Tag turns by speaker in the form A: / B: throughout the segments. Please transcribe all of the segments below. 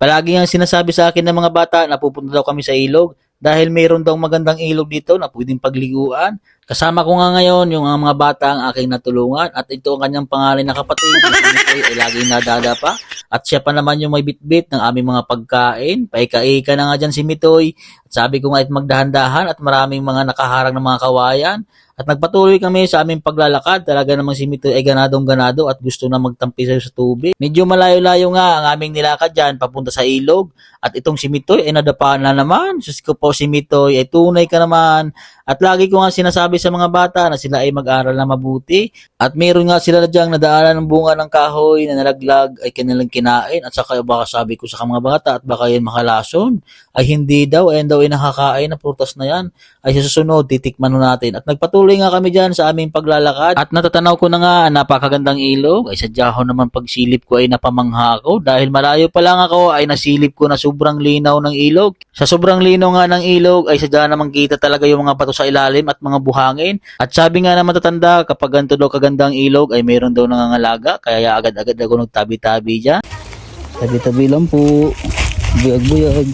A: Palagi ang sinasabi sa akin ng mga bata na pupunta daw kami sa ilog dahil mayroon daw magandang ilog dito na pwedeng pagliguan. Kasama ko nga ngayon yung mga bata ang aking natulungan at ito ang kanyang pangalan na kapatid na si Mikoy ay laging nadadapa at siya pa naman yung may bitbit ng aming mga pagkain. Paika-ika na nga dyan si Mitoy. At sabi ko nga magdahan-dahan at maraming mga nakaharang ng mga kawayan. At nagpatuloy kami sa aming paglalakad. Talaga namang si Mitoy ay ganadong-ganado at gusto na magtampisaw sa tubig. Medyo malayo-layo nga ang aming nilakad dyan papunta sa ilog. At itong si Mitoy ay nadapaan na naman. Sus ko po, si Mitoy ay tunay ka naman. At lagi ko nga sinasabi sa mga bata na sila ay mag-aral na mabuti. At meron nga sila na dyang nadaanan ng bunga ng kahoy na nalaglag ay kanilang kinain. At saka baka sabi ko sa mga bata at baka yan makalason. Ay hindi daw, ayan daw ay nakakain na prutas na yan. Ay sa susunod, titikman natin. At nagpatuloy nga kami dyan sa aming paglalakad. At natatanaw ko na nga ang napakagandang ilog. Ay sadya ho naman pagsilip ko ay napamangha ako. Dahil malayo pa lang ako ay nasilip ko na sobrang linaw ng ilog. Sa sobrang linaw nga ng ilog ay sadya naman kita talaga yung mga bato sa ilalim at mga buhangin. At sabi nga na matatanda, kapag ganito daw kagandang ilog ay mayroon daw nangangalaga. Kaya agad-agad ako nagtabi-tabi dyan. Tabi-tabi lang po. Buyag-buyag.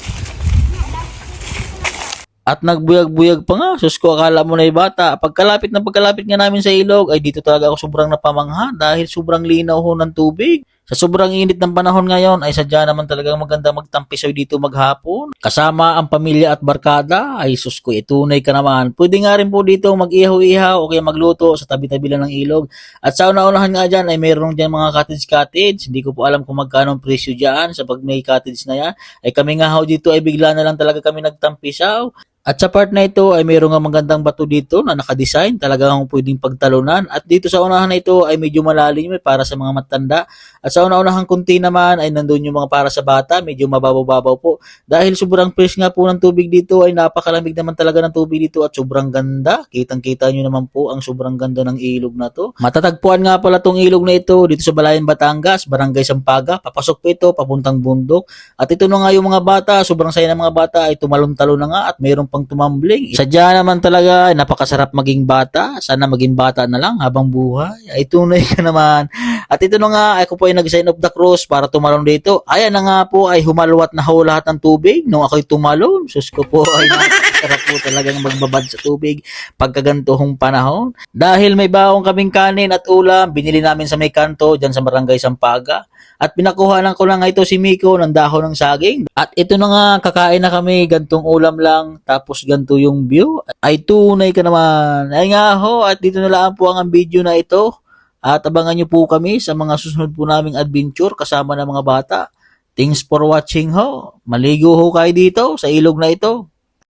A: At nagbuyag-buyag pa nga. Sus ko, akala mo na yung bata. Pagkalapit nga namin sa ilog, ay dito talaga ako sobrang napamangha dahil sobrang linaw ho ng tubig. Sa sobrang init ng panahon ngayon, ay sadya naman talagang maganda magtampisaw dito maghapon. Kasama ang pamilya at barkada, ay sus ko, itunay ka naman. Pwede nga rin po dito mag-ihaw-ihaw o kaya magluto sa tabi-tabi lang ng ilog. At sa una-unahan nga dyan, ay mayroon dyan mga cottage-cottage. Hindi ko po alam kung magkano ang presyo dyan sa pag may cottage na yan. Ay kami nga ho dito ay bigla na lang talaga kami nagtampisaw. At sa part na ito ay mayroong nga magandang bato dito na nakadesign, talagang pwedeng pagtalunan. At dito sa unahan na ito ay medyo malalim para sa mga matanda. At sa una-unahang kunti naman ay nandun yung mga para sa bata, medyo mababaw-babaw po. Dahil sobrang fresh nga po ng tubig dito ay napakalamig naman talaga ng tubig dito at sobrang ganda. Kitang-kita nyo naman po ang sobrang ganda ng ilog na to. Matatagpuan nga pala tong ilog na ito dito sa Balayan, Batangas, Barangay Sampaga. Papasok po ito papuntang bundok. At ito na nga yung mga bata, sobrang saya ng mga bata ay tumalon-talon na nga at mayroong pang tumambling. Sadya naman talaga, napakasarap maging bata. Sana maging bata na lang habang buhay. Ay tunay ka naman. At ito na nga, ako po ay nag-sign of the cross para tumalon dito. Ayan na nga po ay humalwat na ho lahat ng tubig nung ako'y tumalon. Sus ko po ay napakasarap po talagang magbabad sa tubig pagkagantong panahon. Dahil may baong kaming kanin at ulam, binili namin sa may kanto dyan sa Barangay Sampaga. At pinakuhanan ko lang ito si Miko ng dahon ng saging. At ito na nga, kakain na kami, gantong ulam lang, tapos ganto yung view. Ay tunay ka naman. Ay nga ho, at dito na lang po ang video na ito. At abangan nyo po kami sa mga susunod po naming adventure kasama ng mga bata. Thanks for watching ho. Maligo ho kayo dito sa ilog na ito.